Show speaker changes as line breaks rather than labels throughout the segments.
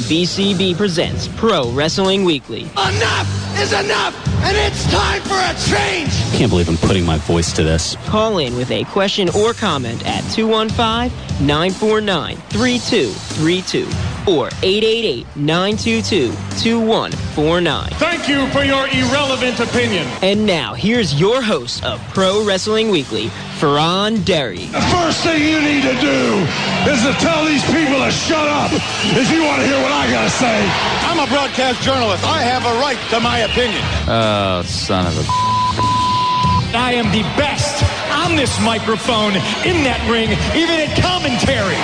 WBCB presents Pro Wrestling Weekly.
Enough is enough, and it's time for a change!
I can't believe I'm putting my voice to this.
Call in with a question or comment at 215-949-3232 or 888-922-2149.
Thank you for your irrelevant opinion.
And now, here's your host of Pro Wrestling Weekly, Ferran Derry.
The first thing you need to do is to tell these people to shut up if you want to hear what I gotta say. I'm a broadcast journalist. I have a right to my opinion.
Oh, son of a...
I am the best on this microphone, in that ring, even in commentary.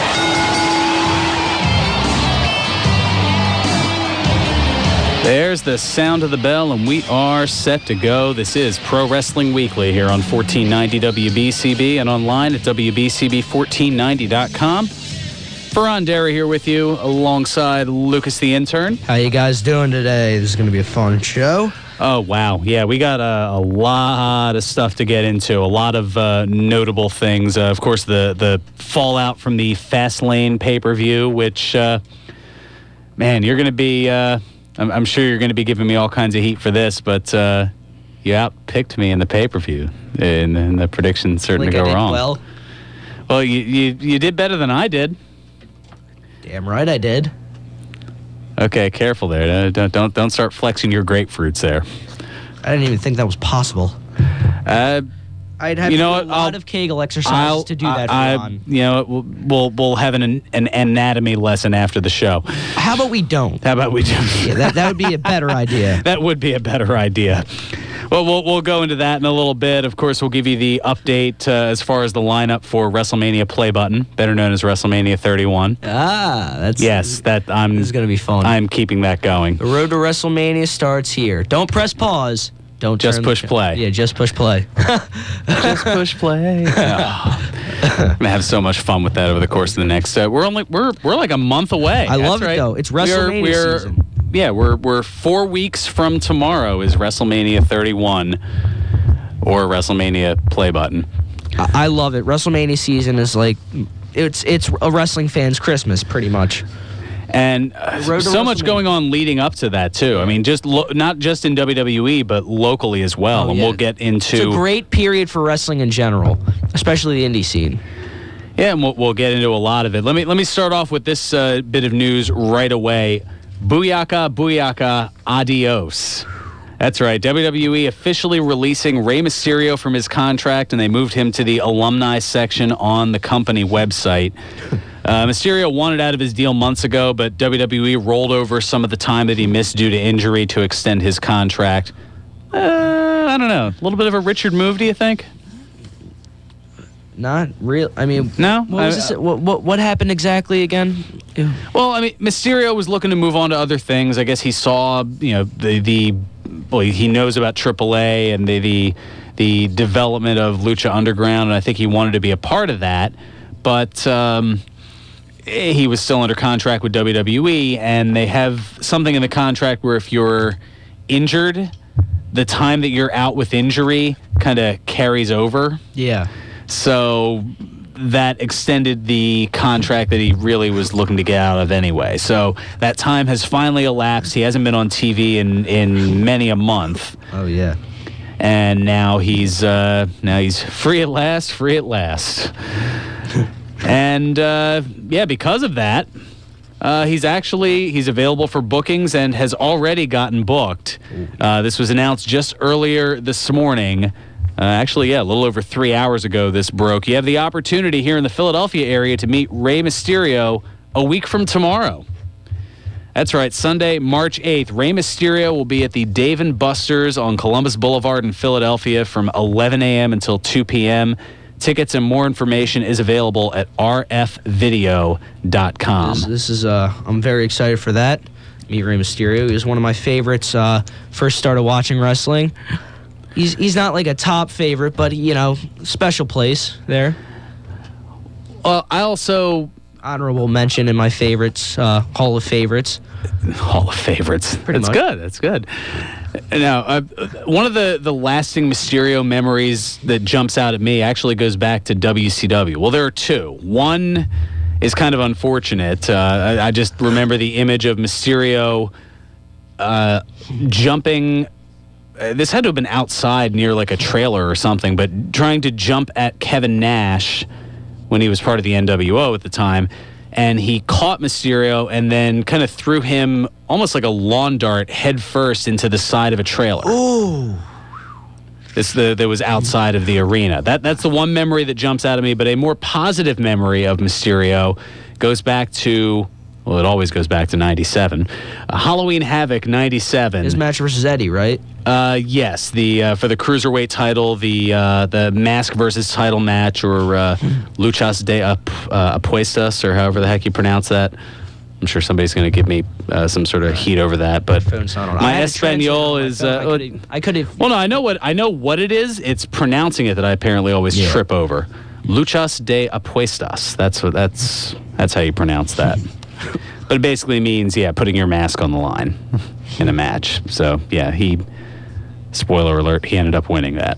There's the sound of the bell, and we are set to go. This is Pro Wrestling Weekly here on 1490 WBCB and online at WBCB1490.com. Ferran Derry here with you alongside Lucas the intern.
How you guys doing today? This is going to be a fun show.
Oh, wow. Yeah, we got a lot of stuff to get into, a lot of notable things. Of course, the fallout from the Fastlane pay-per-view, which, man, you're going to be... I'm sure you're going to be giving me all kinds of heat for this, but you outpicked me in the pay-per-view, and the prediction's certain to go wrong. Well, you did better than I did.
Damn right I did.
Okay, careful there. Don't start flexing your grapefruits there.
I didn't even think that was possible. I'd have to do a lot of Kegel exercises to do that, Ron.
We'll have an anatomy lesson after the show.
How about we don't?
Yeah,
that would be a better idea.
That would be a better idea. Well, we'll go into that in a little bit. Of course, we'll give you the update as far as the lineup for WrestleMania Play Button, better known as WrestleMania 31.
This is
going
to be fun.
I'm keeping that going.
The road to WrestleMania starts here. Don't press pause. Don't
just push play.
Yeah, just push play.
Just push play. I'm gonna have so much fun with that over the course of the next. We're like a month away.
I love it though. It's WrestleMania season.
Yeah, we're 4 weeks from tomorrow is WrestleMania 31 or WrestleMania Play Button.
I love it. WrestleMania season is like it's a wrestling fan's Christmas, pretty much.
And so much going on leading up to that, too. I mean, not just in WWE, but locally as well. And we'll get into...
It's a great period for wrestling in general, especially the indie scene.
Yeah, and we'll get into a lot of it. Let me start off with this bit of news right away. Booyaka, booyaka, adios. That's right. WWE officially releasing Rey Mysterio from his contract, and they moved him to the alumni section on the company website. Mysterio wanted out of his deal months ago, but WWE rolled over some of the time that he missed due to injury to extend his contract. I don't know. A little bit of a Richard move, do you think?
Not real. I mean,
no.
What happened exactly again?
Well, I mean, Mysterio was looking to move on to other things. I guess he saw, he knows about AAA and the development of Lucha Underground, and I think he wanted to be a part of that. But he was still under contract with WWE, and they have something in the contract where if you're injured, the time that you're out with injury kind of carries over.
Yeah.
So that extended the contract that he really was looking to get out of anyway. So that time has finally elapsed. He hasn't been on TV in many a month.
Oh, yeah.
And now he's free at last. And, because of that, he's available for bookings and has already gotten booked. This was announced just earlier this morning. A little over 3 hours ago this broke. You have the opportunity here in the Philadelphia area to meet Rey Mysterio a week from tomorrow. That's right, Sunday, March 8th. Rey Mysterio will be at the Dave & Buster's on Columbus Boulevard in Philadelphia from 11 a.m. until 2 p.m. Tickets and more information is available at rfvideo.com.
This is I'm very excited for that. Meet Rey Mysterio. He was one of my favorites. First started watching wrestling. He's not like a top favorite, but special place there.
I also
honorable mention in my favorites, Hall of Favorites.
Hall of Favorites. That's good. That's good. Now, one of the lasting Mysterio memories that jumps out at me actually goes back to WCW. Well, there are two. One is kind of unfortunate. I just remember the image of Mysterio jumping. This had to have been outside near like a trailer or something, but trying to jump at Kevin Nash when he was part of the NWO at the time. And he caught Mysterio and then kind of threw him almost like a lawn dart head first into the side of a trailer.
Ooh.
That was outside of the arena. That's the one memory that jumps out at me, but a more positive memory of Mysterio goes back to, well, it always goes back to 97. Halloween Havoc 97.
His match versus Eddie, right?
Yes, for the Cruiserweight title, the mask versus title match, or Luchas de Apuestas, or however the heck you pronounce that. I'm sure somebody's going to give me some sort of heat over that, but my Espanol is.
I could have.
Well, no, I know what it is. It's pronouncing it that I apparently always trip over. Luchas de Apuestas. That's how you pronounce that. But it basically means putting your mask on the line in a match. So spoiler alert, he ended up winning that.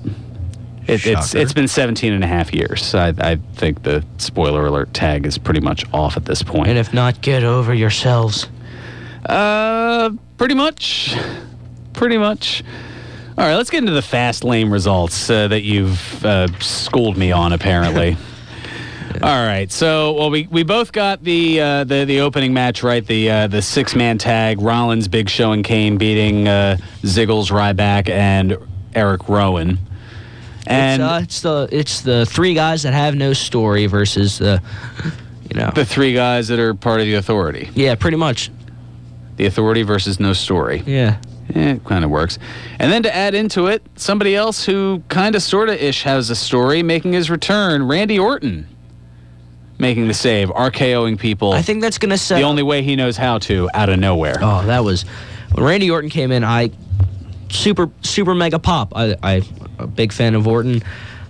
It's been 17 and a half years. I think the spoiler alert tag is pretty much off at this point.
And if not, get over yourselves.
Pretty much. All right, let's get into the fast lane results that you've schooled me on, apparently. All right, so we both got the opening match right, the 6-man tag, Rollins, Big Show, and Kane beating Ziggles, Ryback, and Eric Rowan. And
it's the three guys that have no story versus the
three guys that are part of the Authority.
Yeah, pretty much.
The Authority versus no story.
Yeah.
It kind of works. And then to add into it, somebody else who kind of sort of ish has a story making his return, Randy Orton. Making the save, RKOing people.
I think that's going to set
the only way he knows how to, out of nowhere.
Oh, that was when Randy Orton came in. I super mega pop. I'm a big fan of Orton,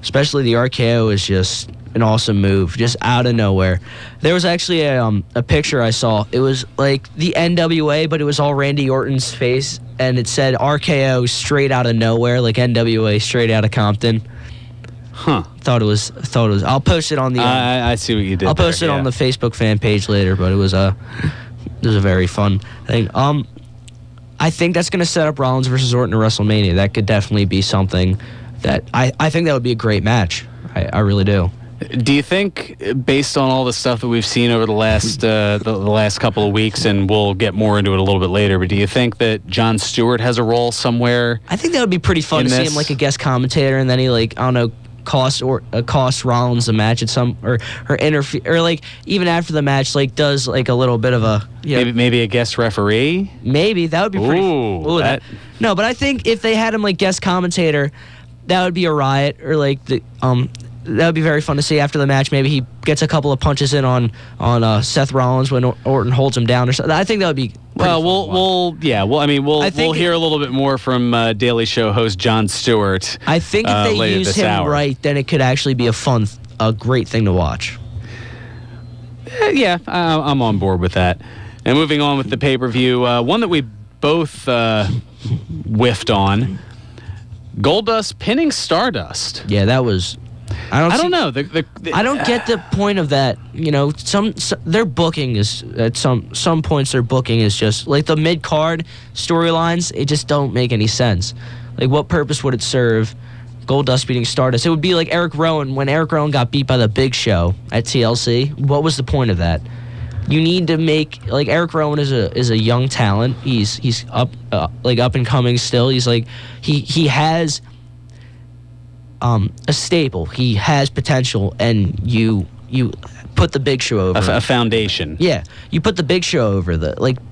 especially the RKO is just an awesome move, just out of nowhere. There was actually a picture I saw. It was like the NWA, but it was all Randy Orton's face, and it said RKO straight out of nowhere, like NWA straight out of Compton.
Huh.
Thought it was. I'll post it on the.
I see what you did.
I'll post it on the Facebook fan page later, but it was a very fun thing. I think that's going to set up Rollins versus Orton at WrestleMania. That could definitely be something that I think that would be a great match. I really do.
Do you think, based on all the stuff that we've seen over the last the last couple of weeks, and we'll get more into it a little bit later, but do you think that Jon Stewart has a role somewhere?
I think that would be pretty fun to see him like a guest commentator, and then he costs Rollins a match at some or interfere, or like even after the match, like does like a little bit of a
maybe a guest referee.
Maybe that would be pretty.
Ooh,
no, but I think if they had him like guest commentator, that would be a riot, or like that would be very fun to see after the match. Maybe he gets a couple of punches in on Seth Rollins when Orton holds him down or something. I think that would be.
Well, we'll hear a little bit more from Daily Show host Jon Stewart.
I think if they use him right, then it could actually be a great thing to watch.
I'm on board with that. And moving on with the pay-per-view, one that we both whiffed on, Goldust pinning Stardust.
Yeah, that was. I don't know. I don't get the point of that. Some their booking is at some points. Their booking is just like the mid card storylines. It just don't make any sense. Like, what purpose would it serve? Goldust beating Stardust. It would be like Eric Rowan when Eric Rowan got beat by the Big Show at TLC. What was the point of that? You need to make like Eric Rowan is a young talent. He's up and coming still. He's like he has. A staple. He has potential, and you put the Big Show over
a foundation.
Yeah, you put the Big Show over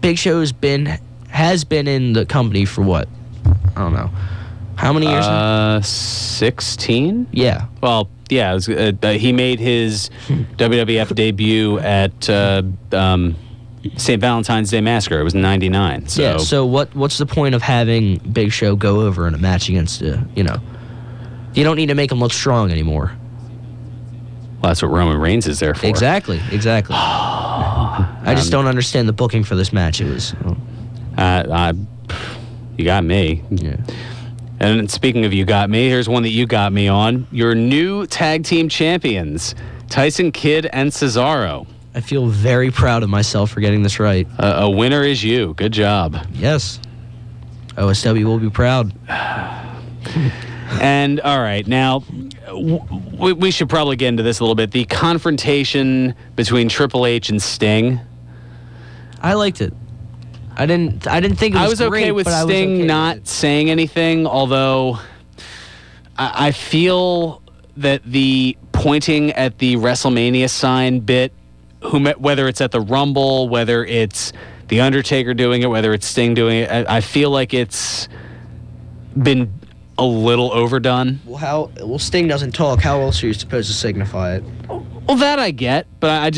Big Show has been in the company for what? I don't know. How many years?
16.
Yeah.
Well, yeah. It was, he made his WWF debut at St. Valentine's Day Massacre. It was in '99. So
yeah. So what's the point of having Big Show go over in a match against You don't need to make him look strong anymore.
Well, that's what Roman Reigns is there for.
Exactly. I just don't understand the booking for this match. It was.
You got me.
Yeah.
And speaking of you got me, here's one that you got me on. Your new tag team champions, Tyson Kidd and Cesaro.
I feel very proud of myself for getting this right.
A winner is you. Good job.
Yes. OSW will be proud.
And, all right, now, we should probably get into this a little bit. The confrontation between Triple H and Sting.
I liked it. I didn't think it was
I was
great,
okay with
but I was
Sting
okay
not
with it.
saying anything, although I feel that the pointing at the WrestleMania sign bit, whether it's at the Rumble, whether it's The Undertaker doing it, whether it's Sting doing it, I feel like it's been a little overdone.
Well, Sting doesn't talk. How else are you supposed to signify it?
Well, that I get, but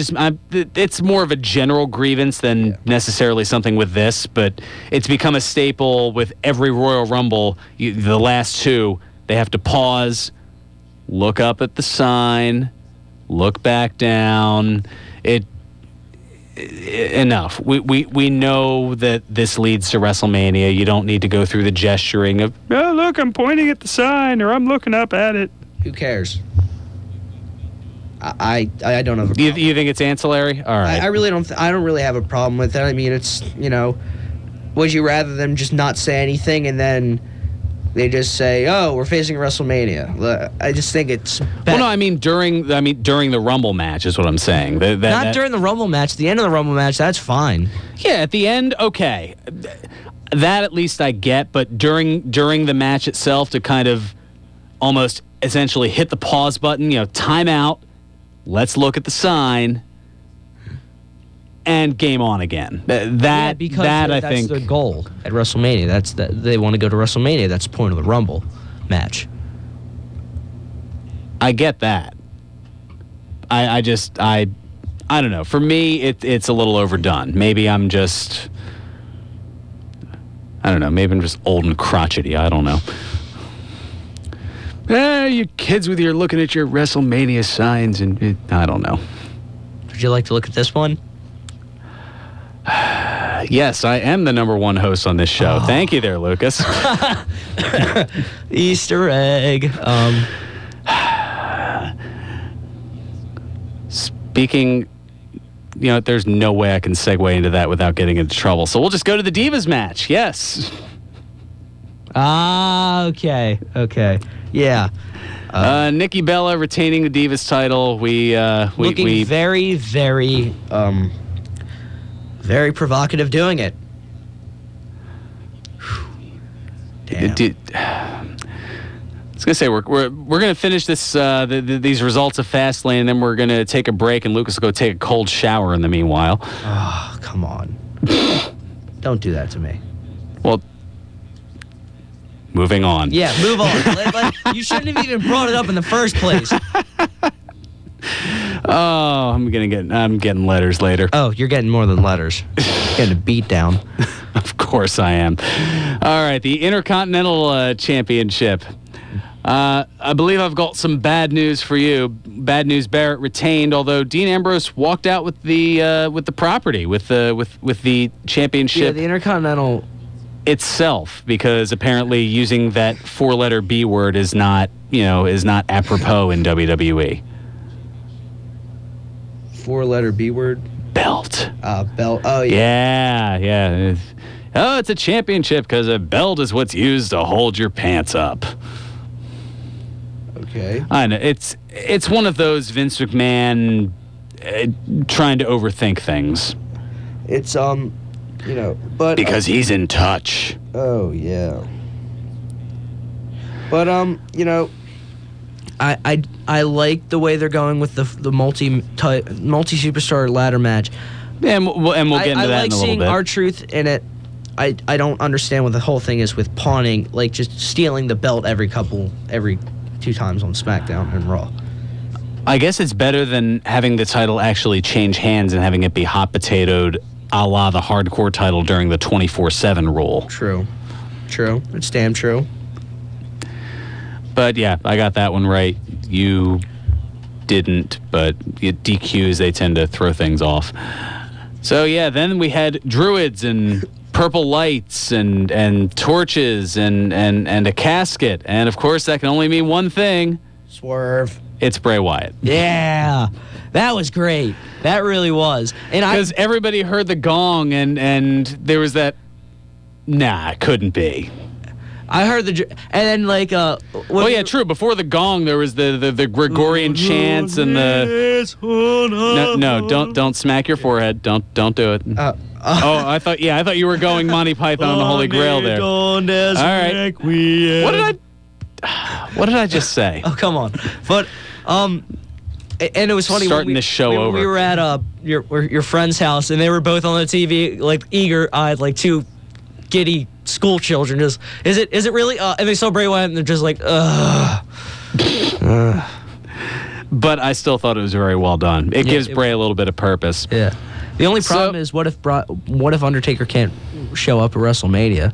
it's more of a general grievance than necessarily something with this, but it's become a staple with every Royal Rumble. The last two, they have to pause, look up at the sign, look back down. Enough. We know that this leads to WrestleMania. You don't need to go through the gesturing of, oh, look, I'm pointing at the sign, or I'm looking up at it.
Who cares? I don't have a problem.
You think it's ancillary? All right.
I really don't. I don't really have a problem with it. I mean, it's, would you rather them just not say anything and then they just say, "Oh, we're facing WrestleMania"? I just think it's better.
Well, no, I mean during the Rumble match is what I'm saying.
Not during the Rumble match. The end of the Rumble match, that's fine.
Yeah, at the end, okay. That at least I get, but during the match itself, to kind of almost essentially hit the pause button, time out. Let's look at the sign, and game on again. That's
their goal at WrestleMania. They want to go to WrestleMania. That's the point of the Rumble match.
I get that. I don't know. For me, it's a little overdone. Maybe I'm just, I don't know. Maybe I'm just old and crotchety. I don't know. You kids with your looking at your WrestleMania signs and I don't know.
Would you like to look at this one?
Yes, I am the number one host on this show. Thank you there, Lucas.
Easter egg.
Speaking, there's no way I can segue into that without getting into trouble. So we'll just go to the Divas match. Yes.
Okay. Yeah.
Nikki Bella retaining the Divas title.
Looking very, very, very provocative doing it. Damn.
I was gonna say we're gonna finish this these results of Fastlane, and then we're gonna take a break, and Lucas will go take a cold shower in the meanwhile.
Oh, come on! Don't do that to me.
Well, moving on.
Yeah, move on. You shouldn't have even brought it up in the first place.
Oh, I'm getting letters later.
Oh, you're getting more than letters. Getting a beat down.
Of course I am. All right, the Intercontinental Championship. I believe I've got some bad news for you. Bad news: Barrett retained, although Dean Ambrose walked out with the property, with the championship.
Yeah, the Intercontinental
itself, because apparently using that 4-letter B word is not apropos in WWE.
4-letter B word?
Belt.
Belt. Oh, yeah.
Yeah. Oh, it's a championship because a belt is what's used to hold your pants up.
Okay.
I know. It's one of those Vince McMahon trying to overthink things.
It's, but...
Because he's in touch.
Oh, yeah. But, I like the way they're going with the multi-superstar ladder match.
Yeah, and we'll get into that in a little bit.
I like seeing R-Truth in it. I don't understand what the whole thing is with pawning, like just stealing the belt every 2 times on SmackDown and Raw.
I guess it's better than having the title actually change hands and having it be hot potatoed a la the hardcore title during the 24/7 rule.
True. It's damn true.
But yeah, I got that one right. You didn't, but DQs, they tend to throw things off. So yeah, then we had druids and purple lights and torches and a casket. And of course that can only mean one thing.
Swerve.
It's Bray Wyatt.
Yeah. That was great. That really was. And
Because everybody heard the gong and there was that, nah, it couldn't be.
I heard and then like
yeah, true. Before the gong, there was the Gregorian chants and the don't smack your forehead. Don't do it. I thought you were going Monty Python and the Holy Grail there. All right. What did I just say?
Oh, come on. But and it was funny.
Starting this show over.
We were at your friend's house and they were both on the TV, like eager-eyed, like two giddy school children. Just is it really? And they saw Bray Wyatt and they're just like, ugh.
But I still thought it was very well done. It gives Bray a little bit of purpose.
Yeah. The only problem is what if Undertaker can't show up at WrestleMania?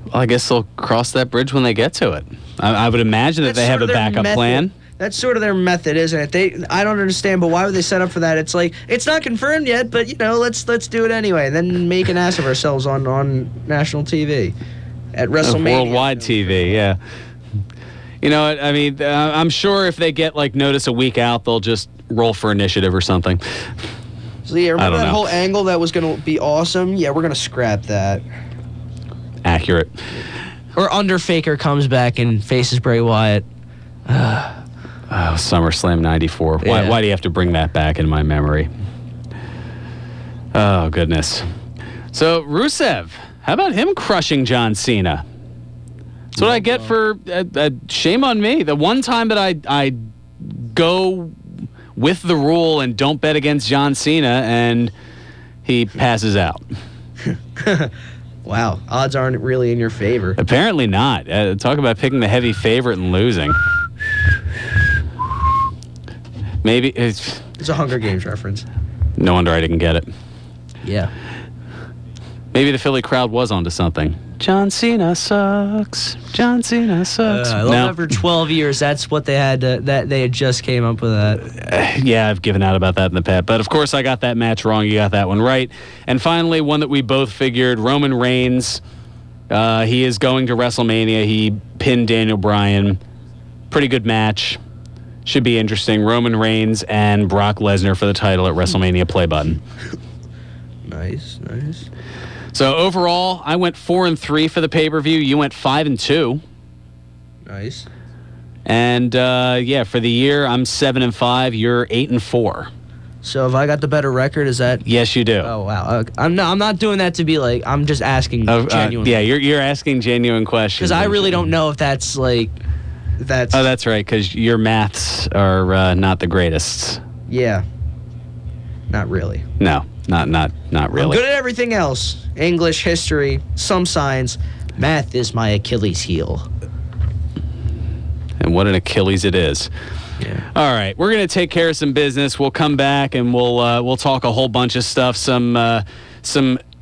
Well, I guess they'll cross that bridge when they get to it. I would imagine that they have a backup plan.
That's sort of their method, isn't it? I don't understand, but why would they set up for that? It's like, it's not confirmed yet, but, let's do it anyway, and then make an ass of ourselves on national TV at WrestleMania.
Worldwide TV, yeah. You know what? I mean, I'm sure if they get, notice a week out, they'll just roll for initiative or something.
So, yeah, remember that whole angle that was going to be awesome? Yeah, we're going to scrap that.
Accurate.
Or Undertaker comes back and faces Bray Wyatt.
SummerSlam 94.
Yeah.
Why do you have to bring that back in my memory? Oh, goodness. So, Rusev, how about him crushing John Cena? That's what I get for shame on me. The one time that I go with the rule and don't bet against John Cena and he passes out.
Wow, odds aren't really in your favor.
Apparently not. Talk about picking the heavy favorite and losing. Maybe it's
a Hunger Games reference.
No wonder I didn't get it.
Yeah.
Maybe the Philly crowd was onto something. John Cena sucks. John Cena sucks.
I love after 12 years, that's what they had. They had just came up with that.
Yeah, I've given out about that in the past. But, of course, I got that match wrong. You got that one right. And finally, one that we both figured, Roman Reigns. He is going to WrestleMania. He pinned Daniel Bryan. Pretty good match. Should be interesting. Roman Reigns and Brock Lesnar for the title at WrestleMania play button.
Nice.
So overall, I went 4-3 for the pay-per-view. You went 5-2.
Nice.
And for the year, I'm 7-5. You're 8-4.
So if I got the better record, is that?
Yes, you do.
Oh wow. I'm not doing that to be like. I'm just asking genuinely.
Yeah, you're asking genuine questions.
Because I really don't know if that's like. That's.
Oh, that's right. Because your maths are not the greatest.
Yeah. Not really.
No, not really.
I'm good at everything else. English, history, some science. Math is my Achilles heel.
And what an Achilles it is.
Yeah.
All right, we're going to take care of some business. We'll come back and we'll talk a whole bunch of stuff. Some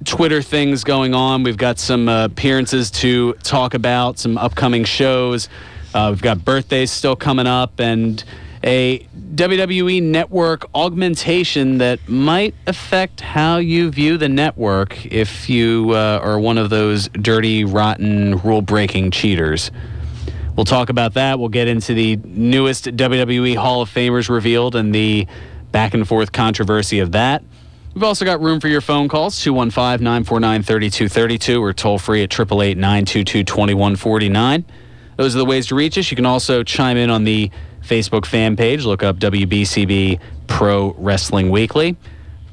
Twitter things going on. We've got some appearances to talk about, some upcoming shows. We've got birthdays still coming up and a WWE network augmentation that might affect how you view the network if you are one of those dirty, rotten, rule-breaking cheaters. We'll talk about that. We'll get into the newest WWE Hall of Famers revealed and the back-and-forth controversy of that. We've also got room for your phone calls, 215-949-3232 or toll-free at 888-922-2149. Those are the ways to reach us. You can also chime in on the Facebook fan page. Look up WBCB Pro Wrestling Weekly.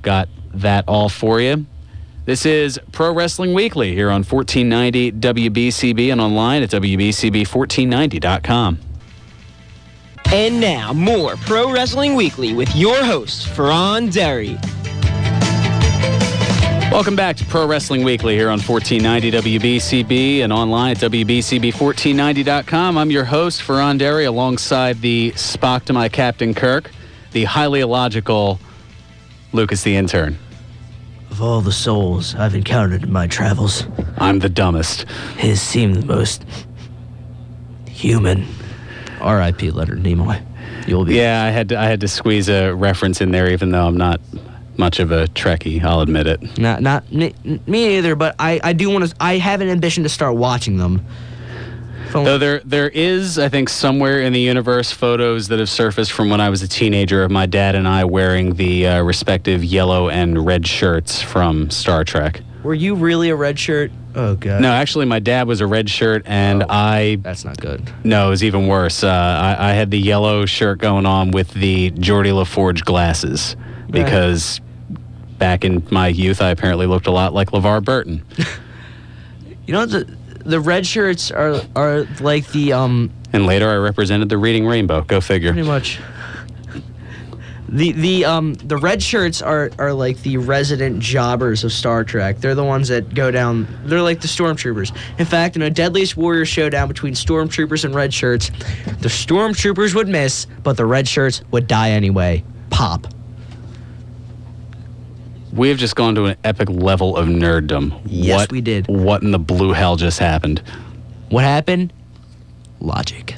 Got that all for you. This is Pro Wrestling Weekly here on 1490 WBCB and online at WBCB1490.com.
And now, more Pro Wrestling Weekly with your host, Ferran Derry.
Welcome back to Pro Wrestling Weekly here on 1490 WBCB and online at WBCB1490.com. I'm your host, Ferran Derry, alongside the Spock to my Captain Kirk, the highly illogical Lucas the Intern.
Of all the souls I've encountered in my travels,
I'm the dumbest.
His seemed the most human. R.I.P. Leonard Nimoy. You'll be.
Yeah, I had to squeeze a reference in there, even though I'm not much of a Trekkie. I'll admit it.
Not me either. But I do want to. I have an ambition to start watching them.
Though there is, I think, somewhere in the universe photos that have surfaced from when I was a teenager of my dad and I wearing the respective yellow and red shirts from Star Trek.
Were you really a red shirt? Oh, God.
No, actually, my dad was a red shirt, and
That's not good.
No, it was even worse. I had the yellow shirt going on with the Geordie LaForge glasses because back in my youth, I apparently looked a lot like LeVar Burton.
You know, the red shirts are like the...
And later I represented the Reading Rainbow. Go figure.
Pretty much. The red shirts are like the resident jobbers of Star Trek. They're the ones that go down. They're like the stormtroopers. In fact, in a Deadliest Warrior showdown between stormtroopers and red shirts, the stormtroopers would miss, but the red shirts would die anyway. Pop.
We have just gone to an epic level of nerddom.
Yes, we did.
What in the blue hell just happened?
What happened? Logic.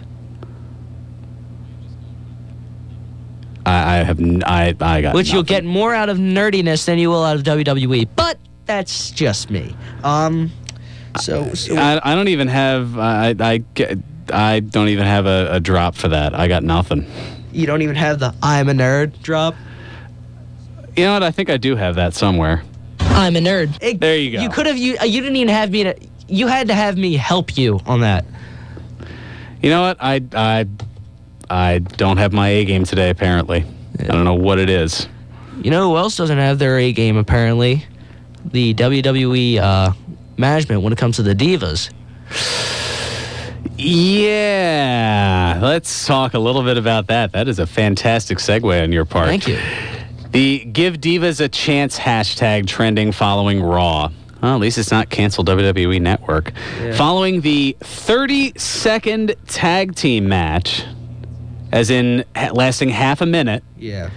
I got
Which you'll
nothing.
get more out of nerdiness than you will out of WWE, but that's just me. So
I don't even have I don't even have a drop for that. I got nothing.
you don't even have the "I'm a nerd" drop.
You know what? I think I do have that somewhere.
I'm a nerd.
There you go.
You could have. You didn't even have me. You had to have me help you on that.
You know what? I don't have my A game today. Apparently, I don't know what it is.
You know who else doesn't have their A game? Apparently, the WWE management when it comes to the Divas.
Yeah, let's talk a little bit about that. That is a fantastic segue on your part.
Thank you.
The Give Divas a Chance hashtag trending following Raw. Well, at least it's not canceled WWE Network.
Yeah.
Following the 30-second tag team match, as in lasting half a minute,
Yeah.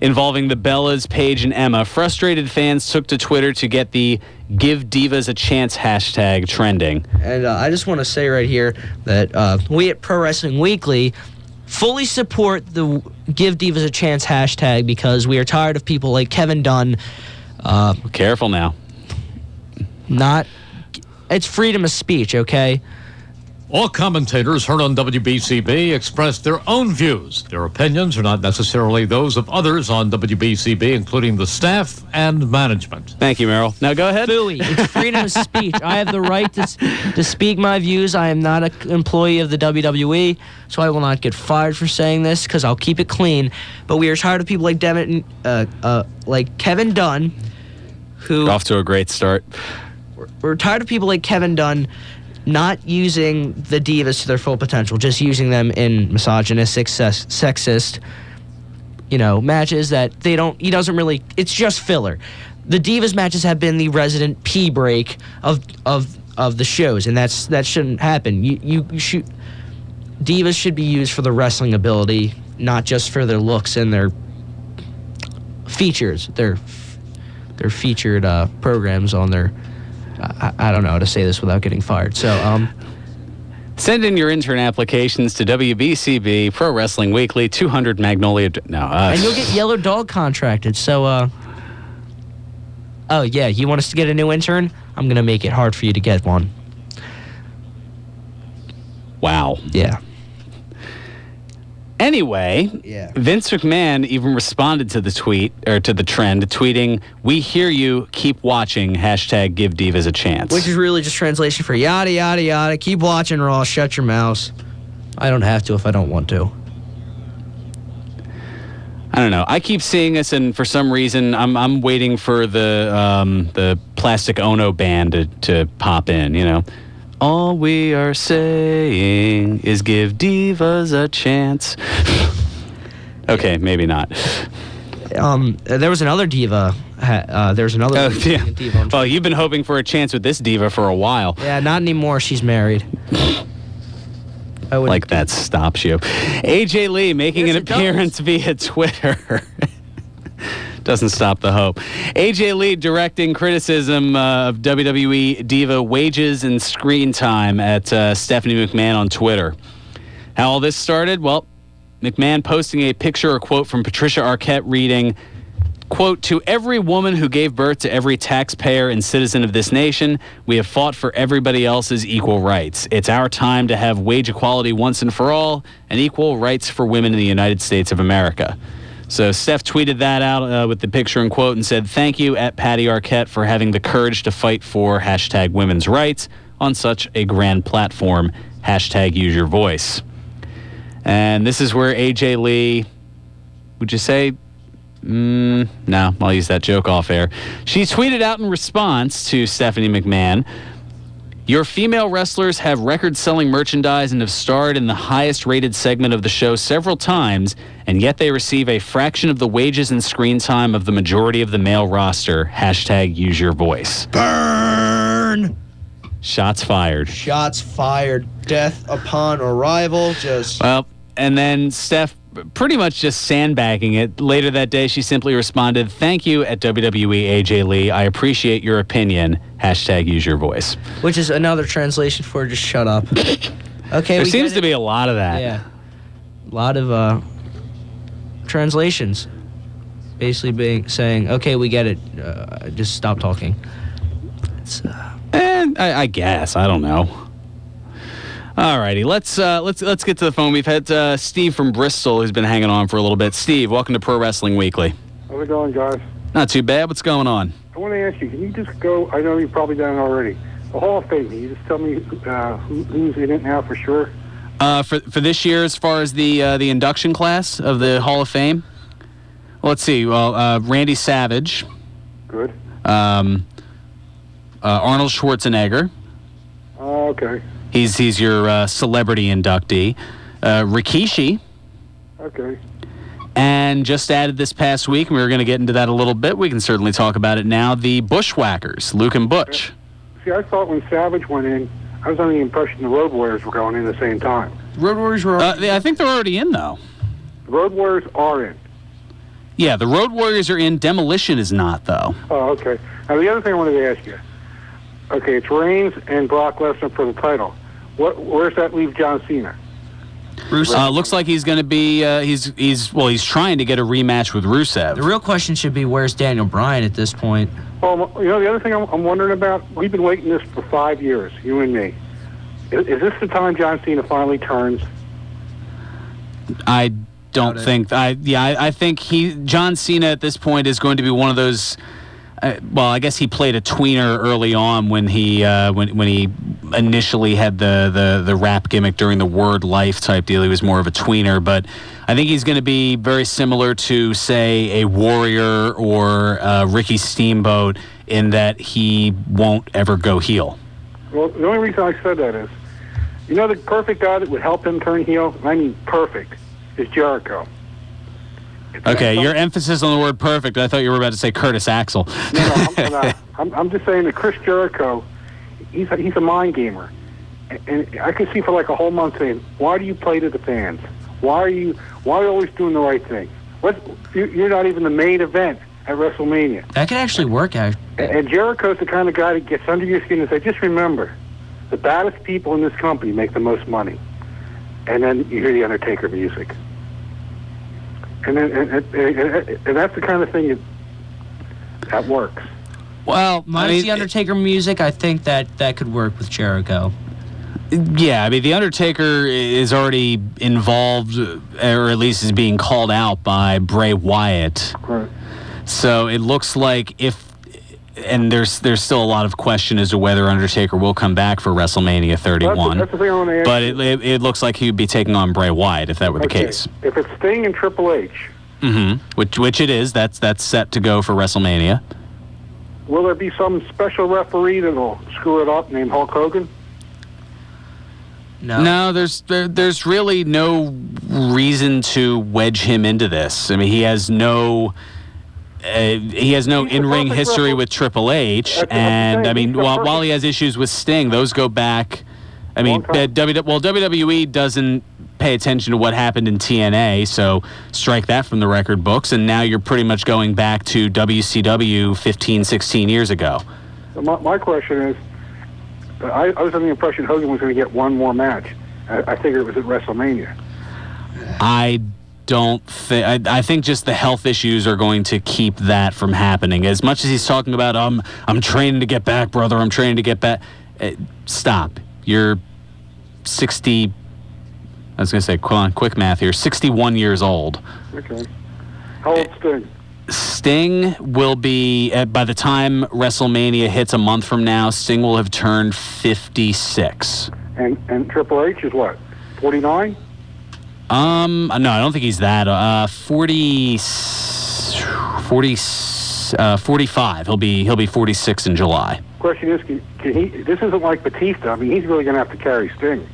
involving the Bellas, Paige, and Emma, frustrated fans took to Twitter to get the Give Divas a Chance hashtag trending.
And I just want to say right here that we at Pro Wrestling Weekly fully support the Give Divas a Chance hashtag because we are tired of people like Kevin Dunn.
Careful now.
It's freedom of speech, okay?
All commentators heard on WBCB expressed their own views. Their opinions are not necessarily those of others on WBCB, including the staff and management.
Thank you, Meryl. Now go ahead.
Booey, it's freedom of speech. I have the right to speak my views. I am not an employee of the WWE, so I will not get fired for saying this because I'll keep it clean. But we are tired of people like like Kevin Dunn, who...
Off to a great start.
We're tired of people like Kevin Dunn not using the Divas to their full potential, just using them in misogynistic, sexist, matches that he doesn't really, it's just filler. The Divas matches have been the resident pee break of the shows, and that shouldn't happen. Divas should be used for the wrestling ability, not just for their looks and their features, their featured programs on their... I don't know how to say this without getting fired. So,
send in your intern applications to WBCB Pro Wrestling Weekly, 200 Magnolia.
And you'll get Yellow Dog contracted. So, oh yeah, you want us to get a new intern? I'm gonna make it hard for you to get one.
Wow.
Yeah.
Anyway,
Yeah.
Vince McMahon even responded to the trend, tweeting, "We hear you, keep watching, hashtag Give Divas a Chance."
Which is really just translation for yada, yada, yada. Keep watching Raw, shut your mouth. I don't have to if I don't want to.
I don't know. I keep seeing this, and for some reason, I'm waiting for the Plastic Ono band to pop in, All we are saying is give divas a chance. Okay, maybe not.
There was another diva. There's another
Oh, yeah.
diva. On
Well, you've been hoping for a chance with this diva for a while.
yeah, not anymore. She's married. I would
Like that stops you. AJ Lee making
Yes,
an
it does.
appearance via Twitter. Doesn't stop the hope. AJ Lee directing criticism of WWE diva wages and screen time at Stephanie McMahon on Twitter. How all this started? Well, McMahon posting a picture or quote from Patricia Arquette reading, quote, "To every woman who gave birth to every taxpayer and citizen of this nation, we have fought for everybody else's equal rights. It's our time to have wage equality once and for all and equal rights for women in the United States of America." So Steph tweeted that out with the picture and quote and said, "Thank you at Patty Arquette for having the courage to fight for hashtag women's rights on such a grand platform. Hashtag use your voice." And this is where AJ Lee, would you say? No, I'll use that joke off air. She tweeted out in response to Stephanie McMahon, "Your female wrestlers have record-selling merchandise and have starred in the highest-rated segment of the show several times, and yet they receive a fraction of the wages and screen time of the majority of the male roster. Hashtag use your voice."
Burn!
Shots fired.
Shots fired. Death upon arrival.
Well, and then Steph pretty much just sandbagging it. Later that day, she simply responded, "Thank you at WWE AJ Lee. I appreciate your opinion. Hashtag use your voice."
Which is another translation for just shut up. Okay.
There seems to be a lot of that.
Yeah. A lot of translations. Basically saying, okay, we get it. Just stop talking. It's,
I guess. I don't know. All righty, let's get to the phone. We've had Steve from Bristol who's been hanging on for a little bit. Steve, welcome to Pro Wrestling Weekly.
How's it going, guys?
Not too bad. What's going on?
I want to ask you, can you just go, I know you've probably done it already, the Hall of Fame, can you just tell me who's in it now for sure?
For this year, as far as the induction class of the Hall of Fame? Well, let's see. Well, Randy Savage.
Good.
Arnold Schwarzenegger.
Okay.
He's your celebrity inductee. Rikishi.
Okay.
And just added this past week, and we were going to get into that a little bit. We can certainly talk about it now. The Bushwhackers, Luke and Butch.
See, I thought when Savage went in, I was under the impression the Road Warriors were going in at the same time.
Road Warriors were...
I think they're already in, though.
The Road Warriors are in.
Yeah, the Road Warriors are in. Demolition is not, though.
Oh, okay. Now, the other thing I wanted to ask you. Okay, it's Reigns and Brock Lesnar for the title. Where's that leave John Cena?
Looks like he's going to be. He's trying to get a rematch with Rusev.
The real question should be, where's Daniel Bryan at this point?
Well, you know, the other thing I'm wondering about, we've been waiting this for 5 years, you and me. Is this the time John Cena finally turns?
I don't think. I think John Cena at this point is going to be one of those. Well, I guess he played a tweener early on when he when he initially had the rap gimmick during the Word Life type deal. He was more of a tweener, but I think he's going to be very similar to, say, a Warrior or Ricky Steamboat in that he won't ever go heel.
Well, the only reason I said that is, you know, the perfect guy that would help him turn heel, and I mean perfect, is Jericho.
Okay, your emphasis on the word perfect. I thought you were about to say Curtis Axel.
No, I'm just saying that Chris Jericho, he's a mind gamer. And I could see for like a whole month saying, why do you play to the fans? Why are you always doing the right thing? You're not even the main event at WrestleMania.
That could actually work out.
And Jericho's the kind of guy that gets under your skin and says, just remember, the baddest people in this company make the most money. And then you hear the Undertaker music. And that's the kind of thing that works.
Well,
Minus the Undertaker music, I think that could work with Jericho.
Yeah, I mean, the Undertaker is already involved, or at least is being called out by Bray Wyatt.
Right.
So it looks like and there's still a lot of question as to whether Undertaker will come back for WrestleMania 31.
That's the thing I want to ask.
But it looks like he would be taking on Bray Wyatt if that were the case.
If it's Sting and Triple H.
Mm-hmm. Which it is. That's set to go for WrestleMania.
Will there be some special referee that'll screw it up named Hulk Hogan?
No, there's really no reason to wedge him into this. I mean, he has no in-ring history with Triple H, and I mean, while he has issues with Sting, those go back. I mean, WWE doesn't pay attention to what happened in TNA, so strike that from the record books, and now you're pretty much going back to WCW 15, 16 years ago.
My question is, I was under the impression Hogan was going to get one more match. I figured it was at WrestleMania.
I don't think. I think just the health issues are going to keep that from happening. As much as he's talking about, I'm training to get back, brother. I'm training to get back. Stop. You're 60. I was going to say, quick math here. 61 years old.
Okay. How old Sting?
Sting will be, by the time WrestleMania hits a month from now, Sting will have turned 56.
And Triple H is what? 49?
No, I don't think he's that. 45. He'll be 46 in July.
Question is, can he? This isn't like Batista. I mean, he's really going to have to carry Sting.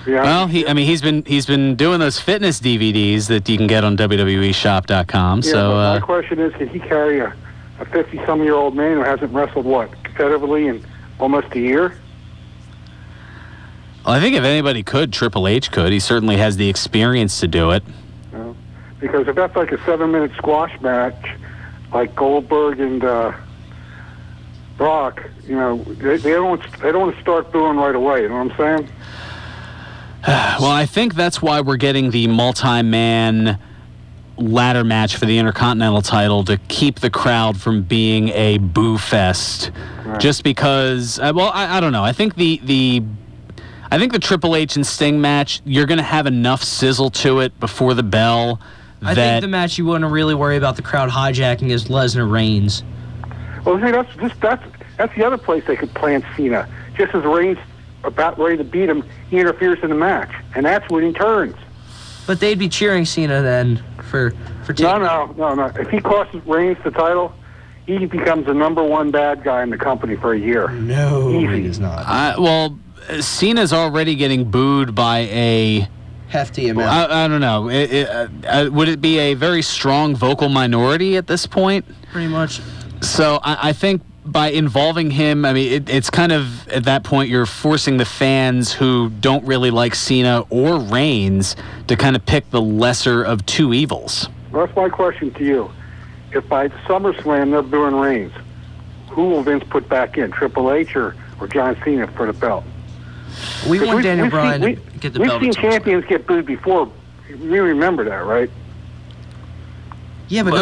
Yeah.
Well, he's been doing those fitness DVDs that you can get on WWEshop.com.
Yeah,
so
my question is, can he carry a 50-some-year-old man who hasn't wrestled competitively in almost a year?
Well, I think if anybody could, Triple H could. He certainly has the experience to do it.
Because if that's like a 7-minute squash match, like Goldberg and Brock, they don't want to start booing right away. You know what I'm saying?
Well, I think that's why we're getting the multi-man ladder match for the Intercontinental title to keep the crowd from being a boo fest. Right. Just because, I don't know. I think the Triple H and Sting match, you're going to have enough sizzle to it before the bell.
I think the match you wouldn't really worry about the crowd hijacking is Lesnar Reigns.
Well, see, that's the other place they could plant Cena. Just as Reigns about ready to beat him, he interferes in the match, and that's when he turns.
But they'd be cheering Cena then for taking.
No. If he costs Reigns the title, he becomes the #1 bad guy in the company for a year.
No,
easy.
he is not.
Cena's already getting booed by a
hefty amount.
I don't know. Would it be a very strong vocal minority at this point?
Pretty much.
So I think by involving him, it's kind of, at that point, you're forcing the fans who don't really like Cena or Reigns to kind of pick the lesser of two evils.
Well, that's my question to you. If by SummerSlam they're booing Reigns, who will Vince put back in, Triple H or John Cena for the belt?
We want Daniel Bryan to get the belt.
We've seen champions get booed before. You remember that, right?
Yeah, but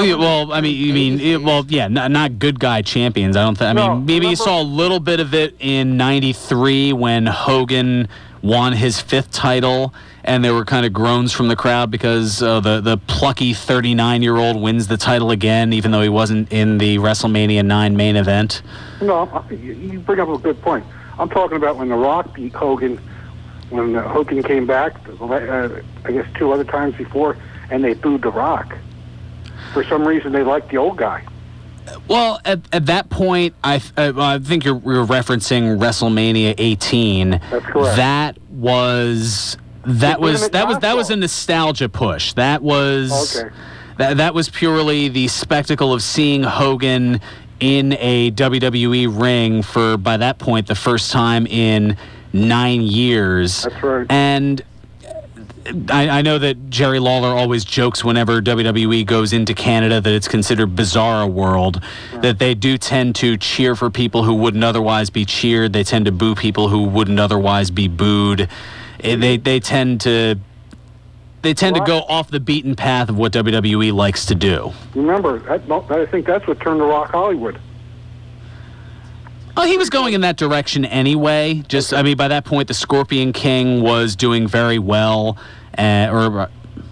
not good guy champions. I don't think. Maybe you saw a little bit of it in '93 when Hogan won his 5th title, and there were kind of groans from the crowd because the plucky 39-year-old wins the title again, even though he wasn't in the WrestleMania 9 main event.
No, you bring up a good point. I'm talking about when The Rock beat Hogan, when Hogan came back, I guess 2 other times before, and they booed The Rock. For some reason, they liked the old guy.
Well, at that point, I think you're referencing WrestleMania 18.
That's correct.
That was a nostalgia push. That was
okay.
That was purely the spectacle of seeing Hogan in a WWE ring for, by that point, the first time in 9 years.
That's right.
And I know that Jerry Lawler always jokes whenever WWE goes into Canada that it's considered Bizarro World, that they do tend to cheer for people who wouldn't otherwise be cheered. They tend to boo people who wouldn't otherwise be booed. They tend to go off the beaten path of what WWE likes to do.
Remember, I think that's what turned The Rock Hollywood.
Oh, he was going in that direction anyway. By that point, the Scorpion King was doing very well. Or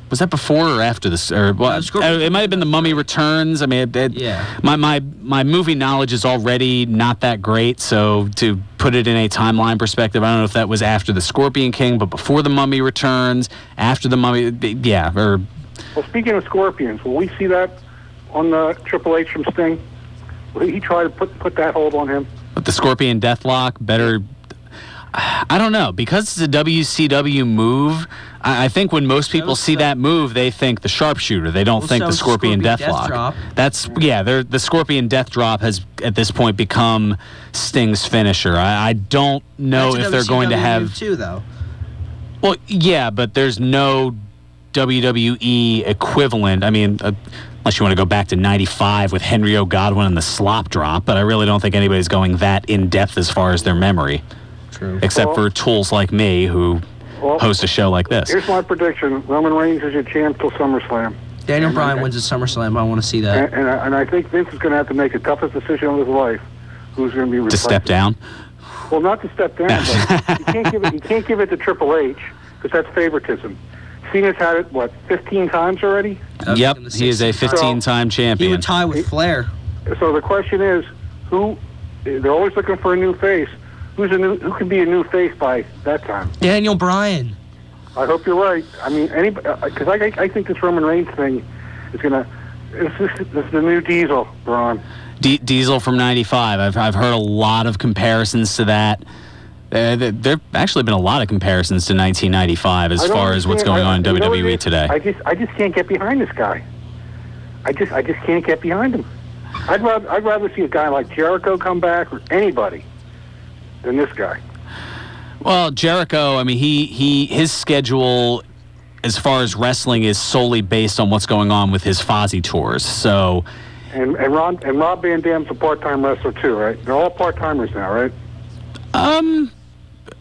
was that before or after this? Or it might have been The Mummy Returns. My movie knowledge is already not that great, so to put it in a timeline perspective, I don't know if that was after the Scorpion King, but before The Mummy Returns, after The Mummy, Well,
speaking of Scorpions, will we see that on the Triple H from Sting? Will he try to put that hold on him?
But the Scorpion Deathlock, better... I don't know. Because it's a WCW move, I think when most people see that move, they think the sharpshooter. They don't think the Scorpion Deathlock. The Scorpion Death Drop has, at this point, become Sting's finisher. I don't know if they're going to have...
too, though.
Well, yeah, but there's no WWE equivalent. Unless you want to go back to 95 with Henry O. Godwin and the slop drop, but I really don't think anybody's going that in-depth as far as their memory.
True.
Except for tools like me who host a show like this.
Here's my prediction: Roman Reigns is your champ till SummerSlam.
Daniel Bryan wins at SummerSlam. I want to see that.
And I think Vince is going to have to make the toughest decision of his life. Who's going to be
To
replaced?
step down?
Well, not to step down, but you can't give it to Triple H because that's favoritism. Cena's had it, 15 times already?
Yep, he is a 15-time champion.
He would tie with Flair.
So the question is, they're always looking for a new face. Who can be a new face by that time?
Daniel Bryan.
I hope you're right. I mean, because I think this Roman Reigns thing is going to... This is the new Diesel, Braun.
Diesel from 95. I've heard a lot of comparisons to that. There have actually been a lot of comparisons to 1995 as far as what's going on in WWE today.
I just can't get behind this guy. I just can't get behind him. I'd rather see a guy like Jericho come back or anybody than this guy.
Well, Jericho, I mean, his schedule as far as wrestling is solely based on what's going on with his Fozzy tours. So,
and Rob Van Dam's a part-time wrestler too, right? They're all part-timers now, right?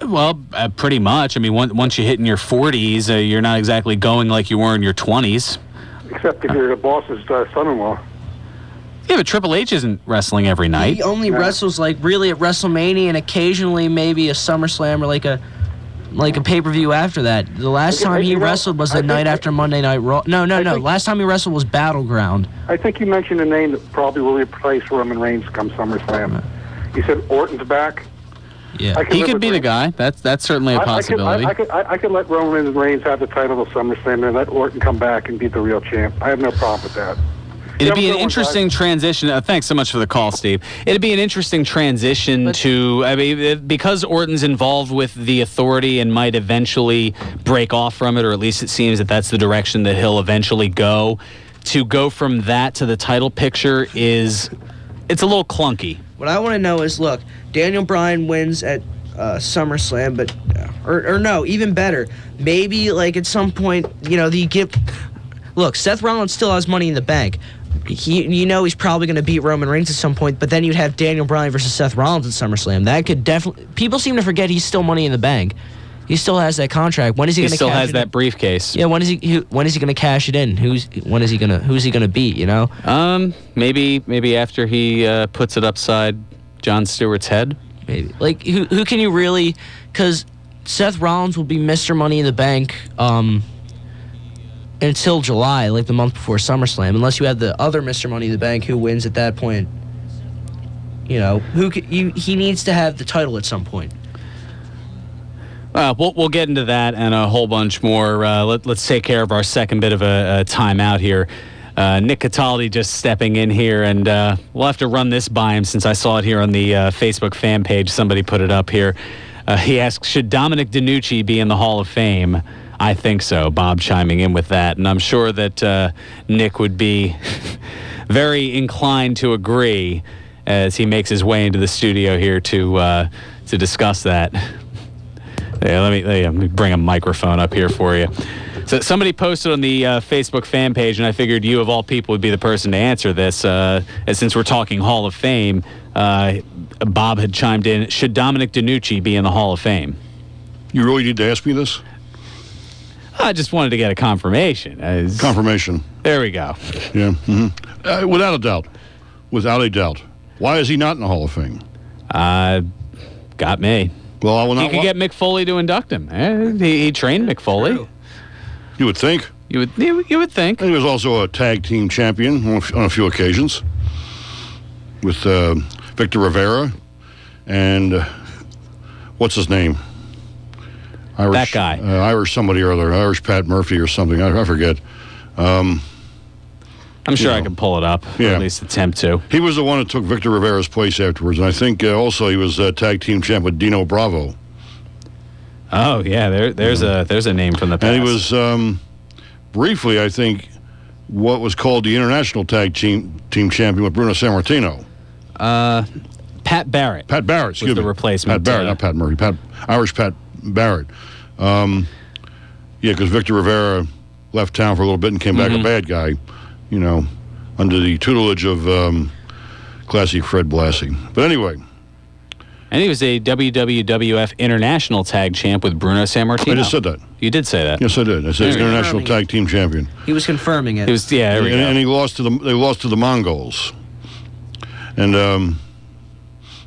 Well, pretty much. I mean, once you hit in your 40s, you're not exactly going like you were in your 20s.
Except if you're the boss's son-in-law.
Yeah, but Triple H isn't wrestling every night.
He only wrestles really at WrestleMania and occasionally maybe a SummerSlam or like a pay-per-view after that. The last time he wrestled was the night after Monday Night Raw. No. Last time he wrestled was Battleground.
I think you mentioned a name that probably will replace Roman Reigns come SummerSlam. You said Orton's back.
Yeah,
he could be the guy. That's certainly a possibility.
I could let Roman Reigns have the title of SummerSlam and let Orton come back and be the real champ. I have no problem with that.
It'd be an interesting transition. Thanks so much for the call, Steve. It'd be an interesting transition because Orton's involved with the Authority and might eventually break off from it, or at least it seems that that's the direction that he'll eventually go. To go from that to the title picture it's a little clunky.
What I want to know is, look, Daniel Bryan wins at SummerSlam, but or no, even better, maybe like at some point, look, Seth Rollins still has Money in the Bank. He's probably going to beat Roman Reigns at some point, but then you'd have Daniel Bryan versus Seth Rollins at SummerSlam. That could definitely... People seem to forget he's still Money in the Bank. He still has that contract. When is he going to cash it in?
He still has that briefcase.
Yeah, when is he going to cash it in? Who's he going to beat,
Maybe after he puts it upside Jon Stewart's head.
Maybe. Like, who can you really... Because Seth Rollins will be Mr. Money in the Bank... until July, like the month before SummerSlam, unless you have the other Mr. Money in the Bank who wins at that point. He needs to have the title at some point.
We'll get into that and a whole bunch more. Let's take care of our second bit of a timeout here. Nick Cataldi just stepping in here, and we'll have to run this by him since I saw it here on the Facebook fan page. Somebody put it up here. He asks, should Dominic DiNucci be in the Hall of Fame? I think so. Bob chiming in with that. And I'm sure that Nick would be very inclined to agree as he makes his way into the studio here to discuss that. Yeah, let me bring a microphone up here for you. So somebody posted on the Facebook fan page, and I figured you of all people would be the person to answer this. And since we're talking Hall of Fame, Bob had chimed in, should Dominic DiNucci be in the Hall of Fame?
You really need to ask me this?
I just wanted to get a confirmation.
Confirmation.
There we go.
Yeah. Mm-hmm. Without a doubt. Without a doubt. Why is he not in the Hall of Fame?
Got me.
Well, I will not.
You could get Mick Foley to induct him. He trained Mick Foley.
You would think.
You would think.
And he was also a tag team champion on a few occasions with Victor Rivera and what's his name? Irish,
that guy.
Irish somebody or other. Irish Pat Murphy or something. I forget.
I'm sure I can pull it up, or at least attempt to.
He was the one that took Victor Rivera's place afterwards, and I think also he was tag team champ with Dino Bravo.
Oh, yeah, there's a name from the past.
And he was briefly, I think, what was called the International Tag Team Champion with Bruno Sammartino.
Pat Barrett.
Pat Barrett, excuse me.
Was the replacement.
Pat Barrett, not Pat Murphy. Irish Pat Barrett. Because Victor Rivera left town for a little bit and came back a bad guy, under the tutelage of classy Fred Blassie. But anyway,
And he was a WWF International Tag Champ with Bruno Sammartino.
I just said that.
You did say that.
Yes, I did. I said International Tag Team Champion.
He was confirming it.
It was, yeah, there we go.
And he lost to they lost to the Mongols. And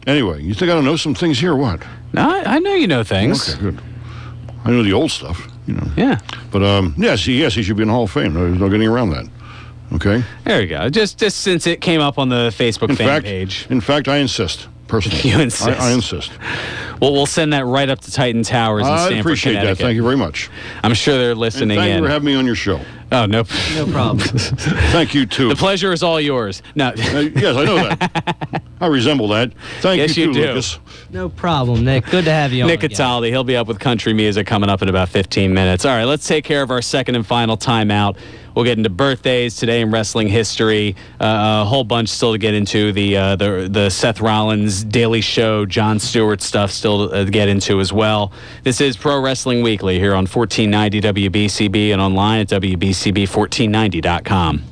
anyway, you think I don't know some things here? Or what?
No, I know you know things.
Okay, good. I know the old stuff, you know.
Yeah.
But yes, he should be in the Hall of Fame. There's no getting around that. Okay.
There you go. Just since it came up on the Facebook fan page.
In fact, I insist. Personally.
You insist.
I insist.
Well, we'll send that right up to Titan Towers in Stamford,
I appreciate
Connecticut.
that. Thank you very much.
I'm sure they're listening
and thank
in.
you for having me on your show.
Oh, no
problem.
Thank you, too.
The pleasure is all yours. No.
Yes, I know that. I resemble that. Thank
Yes,
you,
you
too,
do.
Lucas.
No problem, Nick. Good to have you on.
Nick
again.
Cataldi, he'll be up with country music coming up in about 15 minutes. All right, let's take care of our second and final timeout. We'll get into birthdays today in wrestling history. A whole bunch still to get into. The Seth Rollins Daily Show, Jon Stewart stuff still to get into as well. This is Pro Wrestling Weekly here on 1490 WBCB and online at WBCB1490.com.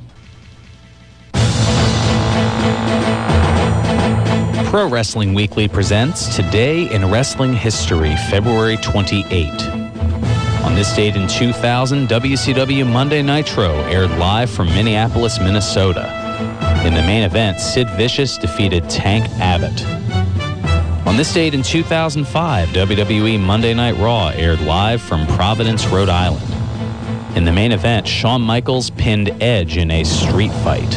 Pro Wrestling Weekly presents Today in Wrestling History, February 28. On this date in 2000, WCW Monday Nitro aired live from Minneapolis, Minnesota. In the main event, Sid Vicious defeated Tank Abbott. On this date in 2005, WWE Monday Night Raw aired live from Providence, Rhode Island. In the main event, Shawn Michaels pinned Edge in a street fight.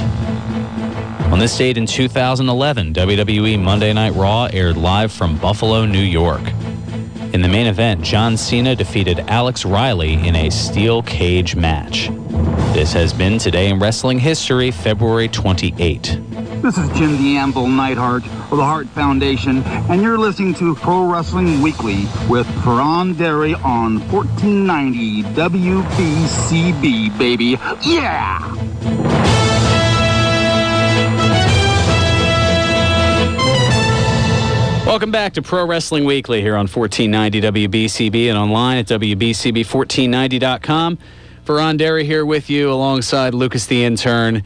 On this date in 2011, WWE Monday Night Raw aired live from Buffalo, New York. In the main event, John Cena defeated Alex Riley in a steel cage match. This has been Today in Wrestling History, February 28.
This is Jim the Anvil Neidhart of the Hart Foundation, and you're listening to Pro Wrestling Weekly with Ferran Derry on 1490 WBCB, baby. Yeah!
Welcome back to Pro Wrestling Weekly here on 1490 WBCB and online at WBCB1490.com. Ferran Derry here with you alongside Lucas the Intern,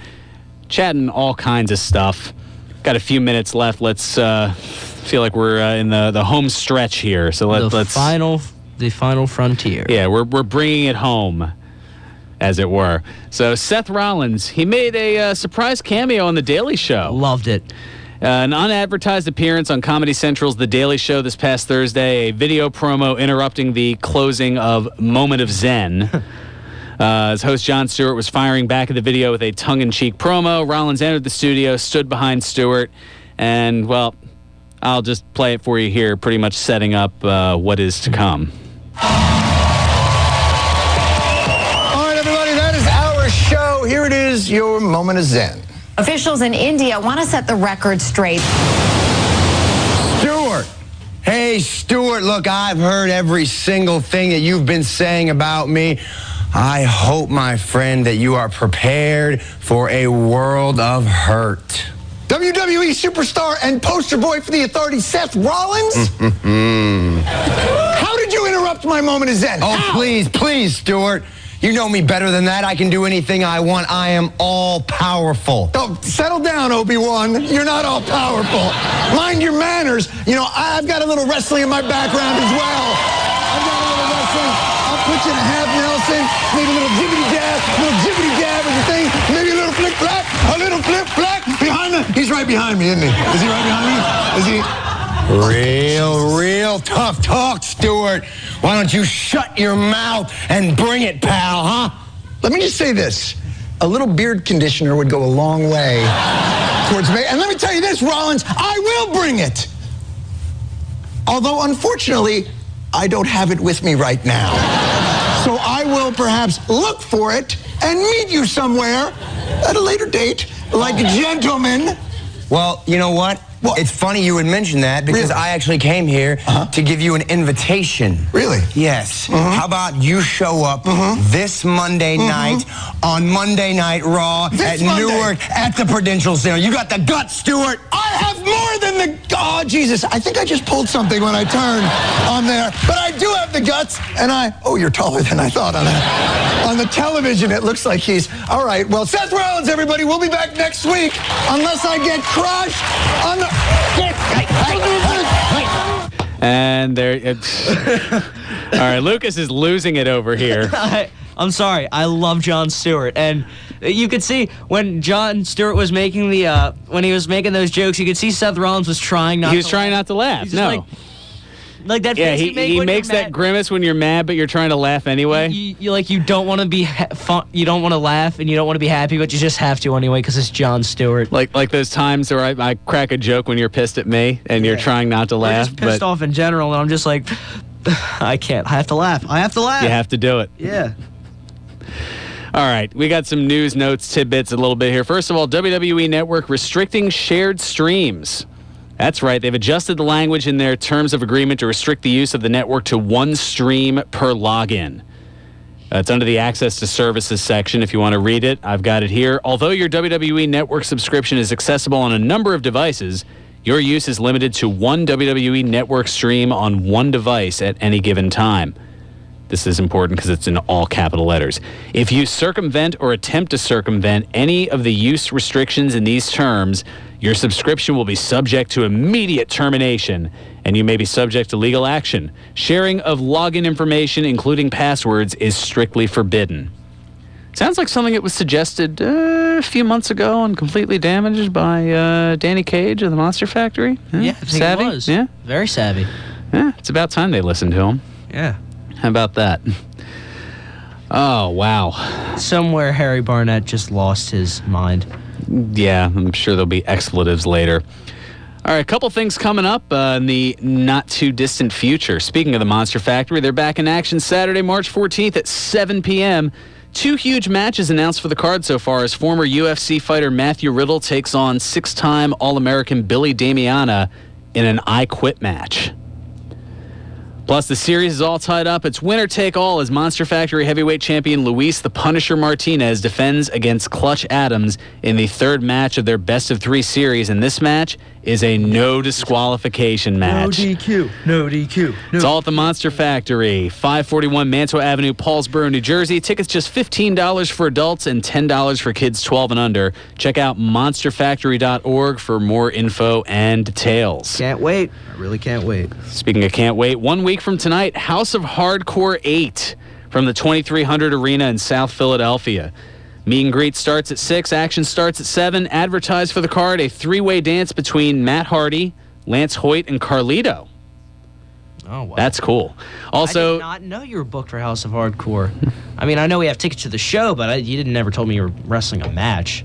chatting all kinds of stuff. Got a few minutes left. Let's feel like we're in the home stretch here. So let's
the final frontier.
Yeah, we're bringing it home, as it were. So Seth Rollins, he made a surprise cameo on The Daily Show.
Loved it.
An unadvertised appearance on Comedy Central's The Daily Show this past Thursday, a video promo interrupting the closing of Moment of Zen. As host Jon Stewart was firing back at the video with a tongue-in-cheek promo, Rollins entered the studio, stood behind Stewart, and, well, I'll just play it for you here, pretty much setting up what is to come.
All right, everybody, that is our show. Here it is, your Moment of Zen.
Officials in India want to set the record straight.
Stewart. Hey, Stewart, look, I've heard every single thing that you've been saying about me. I hope, my friend, that you are prepared for a world of hurt. WWE superstar and poster boy for the Authority, Seth Rollins? How did you interrupt my Moment of Zen? Oh, please, Stewart. You know me better than that. I can do anything I want. I am all-powerful. Oh, settle down, Obi-Wan. You're not all-powerful. Mind your manners. You know, I've got a little wrestling in my background as well. I've got a little wrestling. I'll put you in a half Nelson, maybe a little jibbity-jab with the thing, maybe a little flip-flap, behind me. He's right behind me, isn't he? Is he right behind me? Is he? Real tough talk, Stewart. Why don't you shut your mouth and bring it, pal, huh? Let me just say this. A little beard conditioner would go a long way towards me. And let me tell you this, Rollins, I will bring it. Although, unfortunately, I don't have it with me right now. So I will perhaps look for it and meet you somewhere at a later date, like a gentleman. Well, you know what? It's funny you would mention that because I actually came here to give you an invitation. Really? Yes. How about you show up this Monday night on Monday Night Raw at Newark at the Prudential Center. You got the guts, Stewart. I have more than the... Oh, Jesus. I think I just pulled something when I turned on there. But I do have the guts, and Oh, you're taller than I thought on that. On the television, it looks like he's... All right, well, Seth Rollins, everybody. We'll be back next week unless I get crushed on the... Hey.
And there. All right, Lucas is losing it over here.
I'm sorry. I love Jon Stewart, and you could see when Jon Stewart was making when he was making those jokes, you could see Seth Rollins was trying not.
He was trying not to laugh.
He's just
No.
Like that.
Yeah,
face
he makes that grimace when you're mad, but you're trying to laugh anyway.
You don't want to be you don't want to laugh, and you don't want to be happy, but you just have to anyway because it's Jon Stewart.
Like those times where I crack a joke when you're pissed at me and you're trying not to laugh.
Just pissed off in general, and I'm just like, I can't. I have to laugh. I have to laugh.
You have to do it.
Yeah.
All right, we got some news, notes, tidbits a little bit here. First of all, WWE Network restricting shared streams. That's right. They've adjusted the language in their terms of agreement to restrict the use of the network to one stream per login. It's under the Access to Services section. If you want to read it, I've got it here. Although your WWE Network subscription is accessible on a number of devices, your use is limited to one WWE Network stream on one device at any given time. This is important because it's in all capital letters. If you circumvent or attempt to circumvent any of the use restrictions in these terms, your subscription will be subject to immediate termination, and you may be subject to legal action. Sharing of login information, including passwords, is strictly forbidden. Sounds like something that was suggested a few months ago and completely damaged by Danny Cage of the Monster Factory.
Yeah, I think
savvy?
it was.
Yeah,
Very savvy.
yeah. It's about time they listened to him.
Yeah.
How about that? Oh, wow.
Somewhere Harry Barnett just lost his mind.
Yeah, I'm sure there'll be expletives later. All right, a couple things coming up in the not-too-distant future. Speaking of the Monster Factory, they're back in action Saturday, March 14th at 7 p.m. Two huge matches announced for the card so far as former UFC fighter Matthew Riddle takes on six-time All-American Billy Damiana in an I Quit match. Plus, the series is all tied up. It's winner take all as Monster Factory heavyweight champion Luis the Punisher Martinez defends against Clutch Adams in the third match of their best-of-3 series. And this match is a no disqualification match.
No DQ.
It's all at the Monster Factory, 541 Mantua Avenue, Paulsboro, New Jersey. Tickets just $15 for adults and $10 for kids 12 and under. Check out monsterfactory.org for more info and details.
Can't wait. I really can't wait.
Speaking of can't wait, 1 week from tonight, House of Hardcore 8 from the 2300 Arena in South Philadelphia. Meet and greet starts at 6, action starts at 7. Advertised for the card, a three-way dance between Matt Hardy, Lance Hoyt, and Carlito.
Oh, wow.
That's cool. Also,
I did not know you were booked for House of Hardcore. I mean, I know we have tickets to the show, but you didn't never told me you were wrestling a match.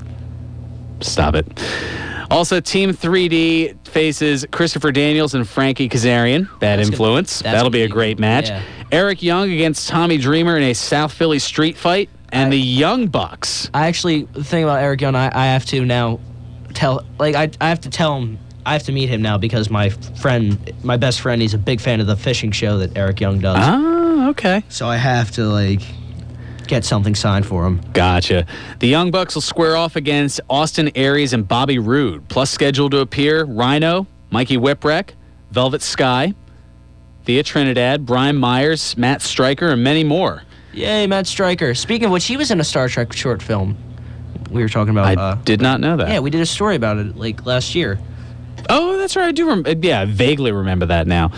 Stop it. Also, Team 3D faces Christopher Daniels and Frankie Kazarian. Bad Influence. That'll be a great match.
Yeah.
Eric Young against Tommy Dreamer in a South Philly street fight. And the Young Bucks.
I actually, the thing about Eric Young, I have to now tell, like, I have to tell him, I have to meet him now because my best friend, he's a big fan of the fishing show that Eric Young does.
Ah, okay.
So I have to, like, get something signed for him.
Gotcha. The Young Bucks will square off against Austin Aries and Bobby Roode. Plus scheduled to appear Rhino, Mikey Whipwreck, Velvet Sky, Thea Trinidad, Brian Myers, Matt Stryker, and many more.
Yay, Matt Stryker. Speaking of which, he was in a Star Trek short film. We were talking about.
I did not know that.
Yeah, we did a story about it like last year.
Oh, that's right. I do. I vaguely remember that now.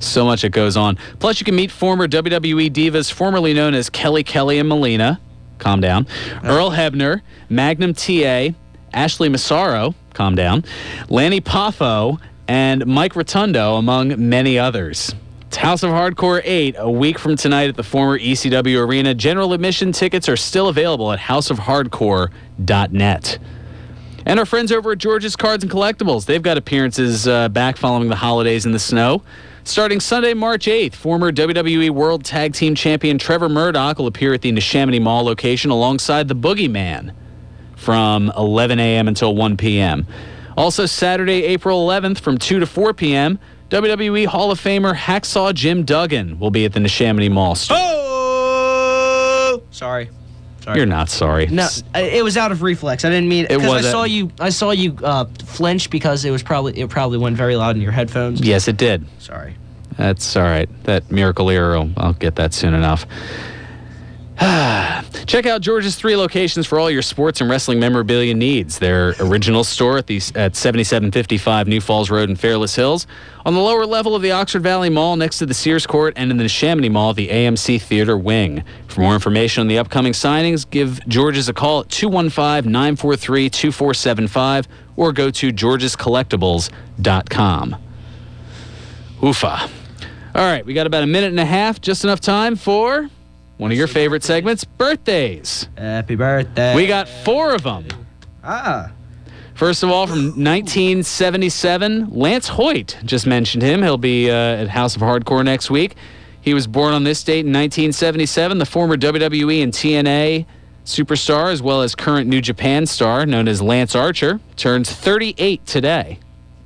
So much it goes on. Plus, you can meet former WWE divas, formerly known as Kelly and Melina. Calm down. Earl Hebner, Magnum TA, Ashley Massaro. Calm down. Lanny Poffo, and Mike Rotundo, among many others. It's House of Hardcore 8, a week from tonight at the former ECW Arena. General admission tickets are still available at houseofhardcore.net. And our friends over at George's Cards and Collectibles, they've got appearances back following the holidays in the snow. Starting Sunday, March 8th, former WWE World Tag Team Champion Trevor Murdoch will appear at the Neshaminy Mall location alongside the Boogeyman from 11 a.m. until 1 p.m. Also Saturday, April 11th from 2 to 4 p.m., WWE Hall of Famer Hacksaw Jim Duggan will be at the Neshaminy Mall store.
Oh! Sorry.
You're not sorry.
No, it was out of reflex. I didn't mean it. Because I saw you flinch because it probably went very loud in your headphones.
Yes, it did.
Sorry.
That's all right. That miracle ear, I'll get that soon enough. Check out George's 3 locations for all your sports and wrestling memorabilia needs. Their original store at 7755 New Falls Road in Fairless Hills, on the lower level of the Oxford Valley Mall next to the Sears Court, and in the Chamonix Mall, the AMC Theater Wing. For more information on the upcoming signings, give George's a call at 215-943-2475 or go to georgescollectibles.com. Oofa. All right, we got about a minute and a half, just enough time for one of your favorite segments, birthdays.
Happy birthday.
We got 4 of them. First of all, from 1977, Lance Hoyt, just mentioned him. He'll be at House of Hardcore next week. He was born on this date in 1977. The former WWE and TNA superstar, as well as current New Japan star, known as Lance Archer, turns 38 today.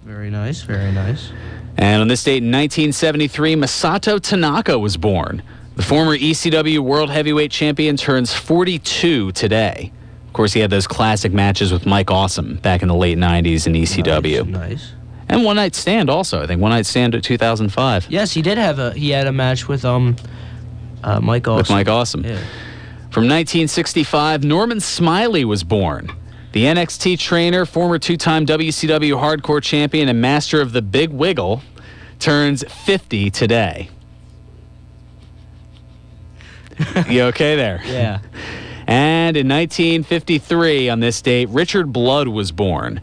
Very nice, very nice.
And on this date in 1973, Masato Tanaka was born. The former ECW World Heavyweight Champion turns 42 today. Of course, he had those classic matches with Mike Awesome back in the late 90s in ECW.
Nice.
And One Night Stand also. I think One Night Stand at 2005.
Yes, he did have he had a match with Mike Awesome.
With Mike Awesome.
Yeah.
From 1965, Norman Smiley was born. The NXT trainer, former 2-time WCW Hardcore Champion, and master of the Big Wiggle, turns 50 today. You okay there?
Yeah.
And in 1953, on this date, Richard Blood was born.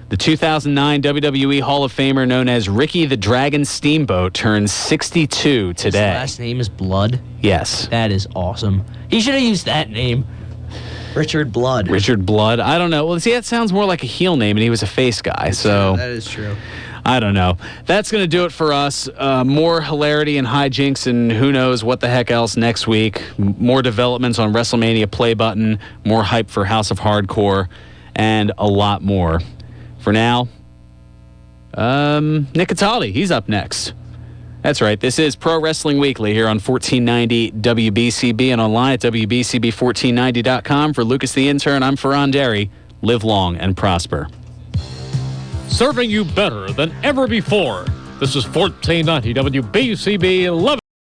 The 2009 WWE Hall of Famer known as Ricky the Dragon Steamboat turns 62 today.
His last name is Blood?
Yes.
That is awesome. He should have used that name. Richard Blood.
Richard Blood. I don't know. Well, see, that sounds more like a heel name, and he was a face guy, so...
That is true.
I don't know. That's going to do it for us. More hilarity and hijinks and who knows what the heck else next week. More developments on WrestleMania Play Button, more hype for House of Hardcore, and a lot more. For now, Nick Cataldi, he's up next. That's right. This is Pro Wrestling Weekly here on 1490 WBCB and online at WBCB1490.com. For Lucas the Intern, I'm Ferran Derry. Live long and prosper.
Serving you better than ever before. This is 1490 WBCB 11.